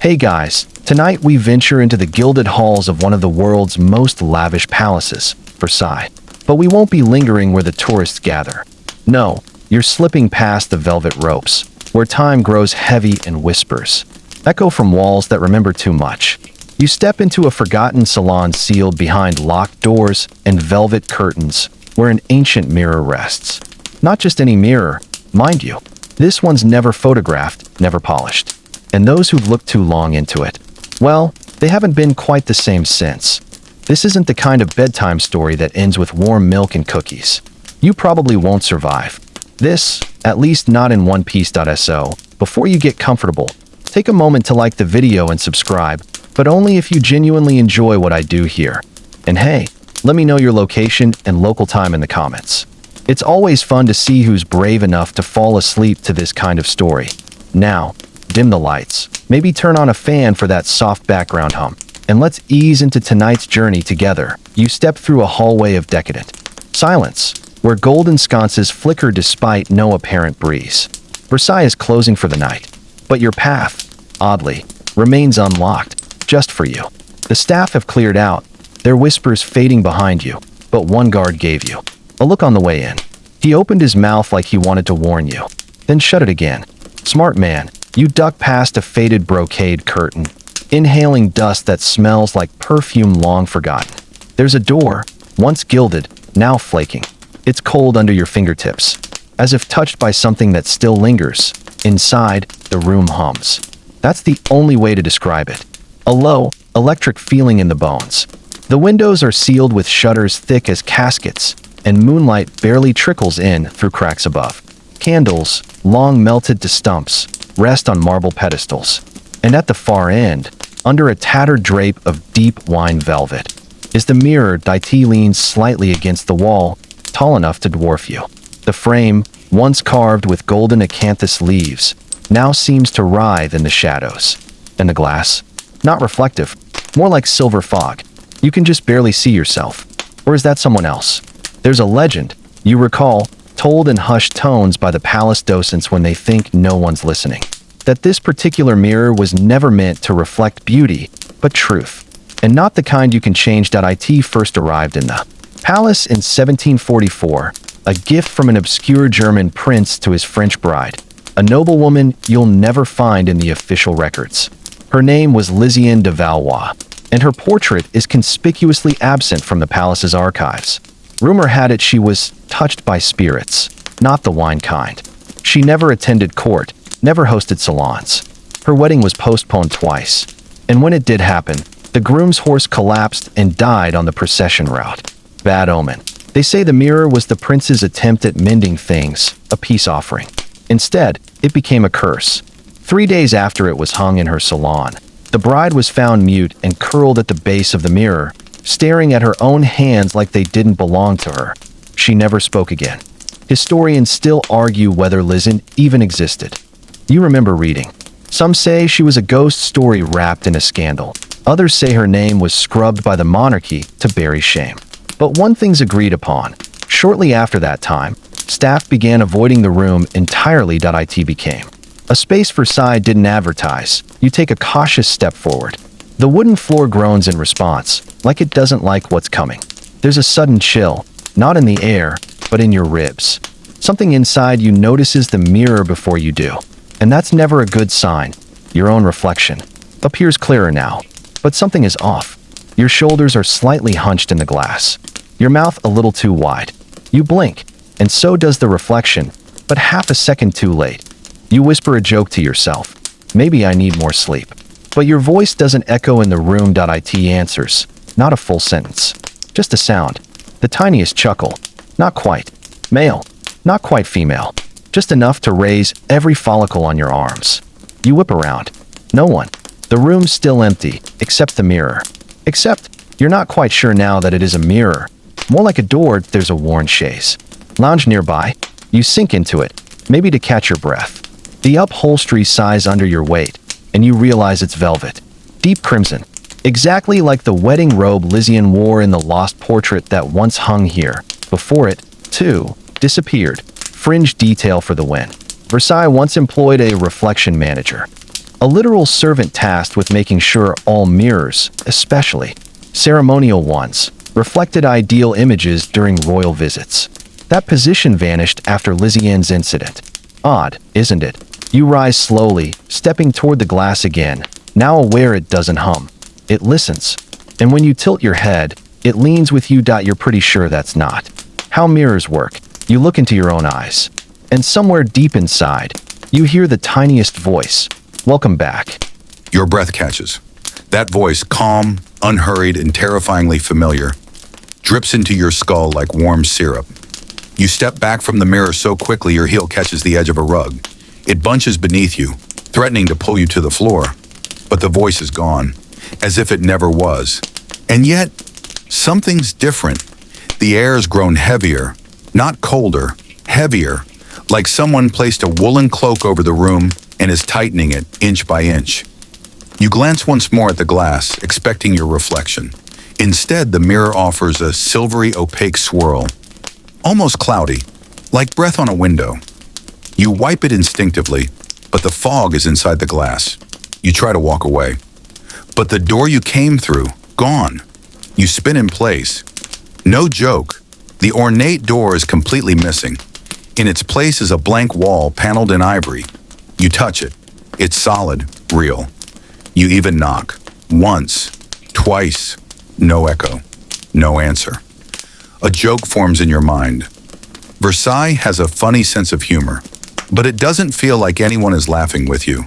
Hey guys, tonight we venture into the gilded halls of one of the world's most lavish palaces, Versailles. But we won't be lingering where the tourists gather. No, you're slipping past the velvet ropes, where time grows heavy and whispers echo from walls that remember too much. You step into a forgotten salon sealed behind locked doors and velvet curtains, where an ancient mirror rests. Not just any mirror, mind you. This one's never photographed, never polished. And those who've looked too long into it, well, they haven't been quite the same since. This isn't the kind of bedtime story that ends with warm milk and cookies. You probably won't survive. This, at least not in onepiece.so. Before you get comfortable, take a moment to like the video and subscribe, but only if you genuinely enjoy what I do here. And hey, let me know your location and local time in the comments. It's always fun to see who's brave enough to fall asleep to this kind of story. Now, dim the lights, maybe turn on a fan for that soft background hum, and let's ease into tonight's journey together. You step through a hallway of decadent silence, where golden sconces flicker despite no apparent breeze. Versailles is closing for the night, but your path, oddly, remains unlocked, just for you. The staff have cleared out, their whispers fading behind you, but one guard gave you a look on the way in. He opened his mouth like he wanted to warn you, then shut it again. Smart man, you duck past a faded brocade curtain, inhaling dust that smells like perfume long forgotten. There's a door, once gilded, now flaking. It's cold under your fingertips, as if touched by something that still lingers. Inside, the room hums. That's the only way to describe it. A low, electric feeling in the bones. The windows are sealed with shutters thick as caskets, and moonlight barely trickles in through cracks above. Candles, long melted to stumps, rest on marble pedestals. And at the far end, under a tattered drape of deep wine velvet, is the mirror that leans slightly against the wall, tall enough to dwarf you. The frame, once carved with golden acanthus leaves, now seems to writhe in the shadows. And the glass, not reflective, more like silver fog. You can just barely see yourself. Or is that someone else? There's a legend, you recall, told in hushed tones by the palace docents when they think no one's listening, that this particular mirror was never meant to reflect beauty, but truth. And not the kind you can change. It first arrived in the palace in 1744, a gift from an obscure German prince to his French bride, a noblewoman you'll never find in the official records. Her name was Lysiane de Valois, and her portrait is conspicuously absent from the palace's archives. Rumor had it she was touched by spirits, not the wine kind. She never attended court, never hosted salons. Her wedding was postponed twice, and when it did happen, the groom's horse collapsed and died on the procession route. Bad omen. They say the mirror was the prince's attempt at mending things, a peace offering. Instead, it became a curse. 3 days after it was hung in her salon, the bride was found mute and curled at the base of the mirror, staring at her own hands like they didn't belong to her. She never spoke again. Historians still argue whether Lysiane even existed. You remember reading. Some say she was a ghost story wrapped in a scandal. Others say her name was scrubbed by the monarchy to bury shame. But one thing's agreed upon. Shortly after that time, staff began avoiding the room entirely. It became a space Versailles didn't advertise. You take a cautious step forward. The wooden floor groans in response, like it doesn't like what's coming. There's a sudden chill, not in the air, but in your ribs. Something inside you notices the mirror before you do. And that's never a good sign. Your own reflection appears clearer now, but something is off. Your shoulders are slightly hunched in the glass, your mouth a little too wide. You blink, and so does the reflection, but half a second too late. You whisper a joke to yourself. Maybe I need more sleep. But your voice doesn't echo in the room. It answers, not a full sentence, just a sound, the tiniest chuckle, not quite male, not quite female, just enough to raise every follicle on your arms. You whip around. No one. The room's still empty, except the mirror. Except, you're not quite sure now that it is a mirror. More like a door. There's a worn chaise lounge nearby. You sink into it, maybe to catch your breath. The upholstery sighs under your weight, and you realize it's velvet. Deep crimson. Exactly like the wedding robe Lysiane wore in the lost portrait that once hung here. Before it, too, disappeared. Fringe detail for the win. Versailles once employed a reflection manager. A literal servant tasked with making sure all mirrors, especially ceremonial ones, reflected ideal images during royal visits. That position vanished after Lysiane's incident. Odd, isn't it? You rise slowly, stepping toward the glass again, now aware it doesn't hum. It listens. And when you tilt your head, it leans with you. You're pretty sure that's not how mirrors work. You look into your own eyes. And somewhere deep inside, you hear the tiniest voice. Welcome back. Your breath catches. That voice, calm, unhurried, and terrifyingly familiar, drips into your skull like warm syrup. You step back from the mirror so quickly your heel catches the edge of a rug. It bunches beneath you, threatening to pull you to the floor. But the voice is gone, as if it never was. And yet, something's different. The air's grown heavier, not colder, heavier, like someone placed a woolen cloak over the room and is tightening it inch by inch. You glance once more at the glass, expecting your reflection. Instead, the mirror offers a silvery, opaque swirl, almost cloudy, like breath on a window. You wipe it instinctively, but the fog is inside the glass. You try to walk away. But the door you came through, gone. You spin in place. No joke. The ornate door is completely missing. In its place is a blank wall paneled in ivory. You touch it. It's solid, real. You even knock. Once, twice. No echo. No answer. A joke forms in your mind. Versailles has a funny sense of humor, but it doesn't feel like anyone is laughing with you.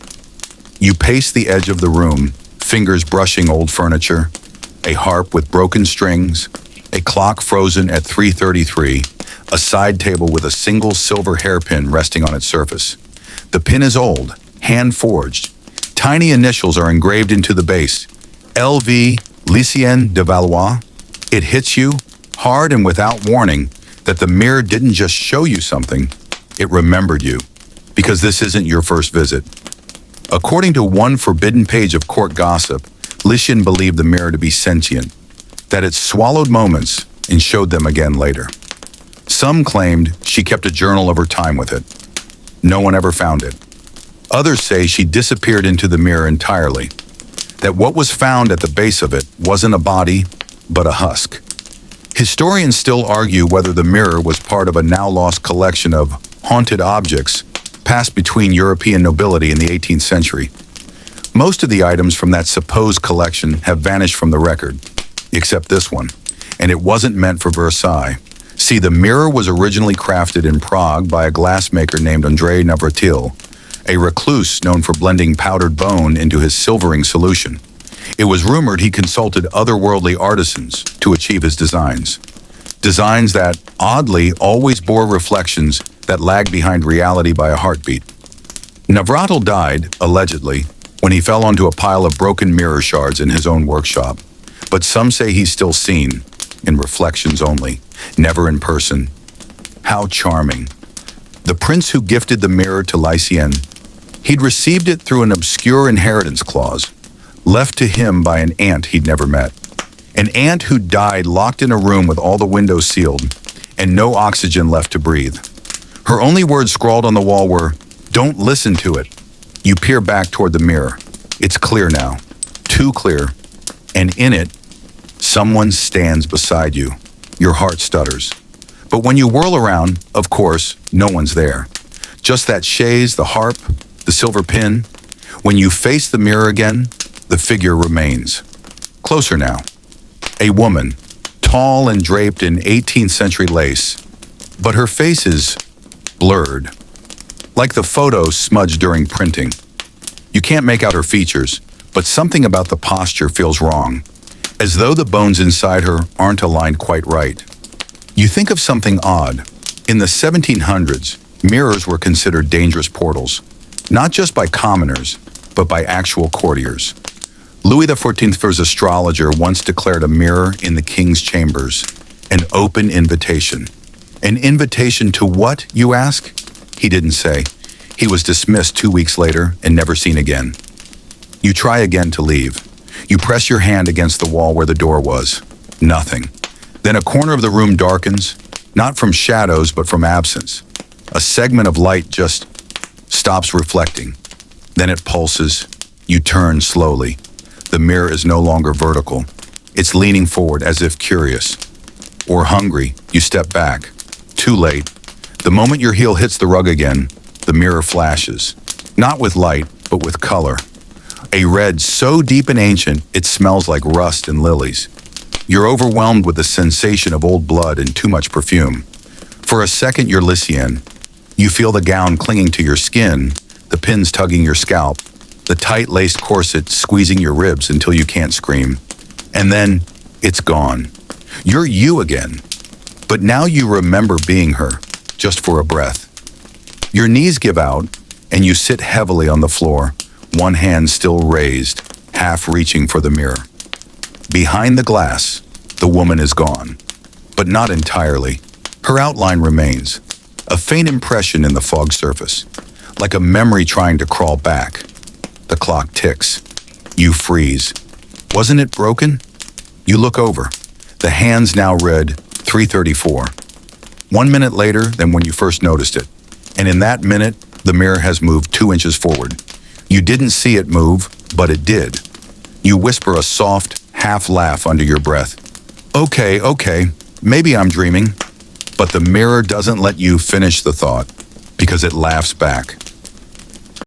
You pace the edge of the room, fingers brushing old furniture, a harp with broken strings, a clock frozen at 3:33, a side table with a single silver hairpin resting on its surface. The pin is old, hand-forged. Tiny initials are engraved into the base. LV Lycien de Valois. It hits you, hard and without warning, that the mirror didn't just show you something, it remembered you, because this isn't your first visit. According to one forbidden page of court gossip, Lycian believed the mirror to be sentient, that it swallowed moments and showed them again later. Some claimed she kept a journal of her time with it. No one ever found it. Others say she disappeared into the mirror entirely, that what was found at the base of it wasn't a body, but a husk. Historians still argue whether the mirror was part of a now-lost collection of haunted objects passed between European nobility in the 18th century. Most of the items from that supposed collection have vanished from the record, except this one, and it wasn't meant for Versailles. See, the mirror was originally crafted in Prague by a glassmaker named André Navratil, a recluse known for blending powdered bone into his silvering solution. It was rumored he consulted otherworldly artisans to achieve his designs. Designs that, oddly, always bore reflections that lagged behind reality by a heartbeat. Navratil died, allegedly, when he fell onto a pile of broken mirror shards in his own workshop. But some say he's still seen, in reflections only, never in person. How charming. The prince who gifted the mirror to Lycienne, he'd received it through an obscure inheritance clause, left to him by an aunt he'd never met. An aunt who died locked in a room with all the windows sealed and no oxygen left to breathe. Her only words scrawled on the wall were, "Don't listen to it." You peer back toward the mirror. It's clear now, too clear, and in it, someone stands beside you. Your heart stutters. But when you whirl around, of course, no one's there. Just that chaise, the harp, the silver pin. When you face the mirror again, the figure remains. Closer now. A woman, tall and draped in 18th century lace, but her face is blurred, like the photo smudged during printing. You can't make out her features, but something about the posture feels wrong, as though the bones inside her aren't aligned quite right. You think of something odd. In the 1700s, mirrors were considered dangerous portals, not just by commoners, but by actual courtiers. Louis XIV's astrologer once declared a mirror in the king's chambers an open invitation. An invitation to what, you ask? He didn't say. He was dismissed 2 weeks later and never seen again. You try again to leave. You press your hand against the wall where the door was. Nothing. Then a corner of the room darkens, not from shadows but from absence. A segment of light just stops reflecting. Then it pulses, You turn slowly. The mirror is no longer vertical. It's leaning forward as if curious. Or hungry, you step back. Too late. The moment your heel hits the rug again, the mirror flashes. Not with light, but with color. A red so deep and ancient, it smells like rust and lilies. You're overwhelmed with the sensation of old blood and too much perfume. For a second, you're Lycian. You feel the gown clinging to your skin, the pins tugging your scalp, the tight-laced corset squeezing your ribs until you can't scream. And then, it's gone. You're you again. But now you remember being her, just for a breath. Your knees give out, and you sit heavily on the floor, one hand still raised, half reaching for the mirror. Behind the glass, the woman is gone. But not entirely. Her outline remains, a faint impression in the fog surface, like a memory trying to crawl back. The clock ticks. You freeze. Wasn't it broken? You look over. The hands now read 3:34. 1 minute later than when you first noticed it. And in that minute, the mirror has moved 2 inches forward. You didn't see it move, but it did. You whisper a soft, half laugh under your breath. Okay, maybe I'm dreaming. But the mirror doesn't let you finish the thought, because it laughs back.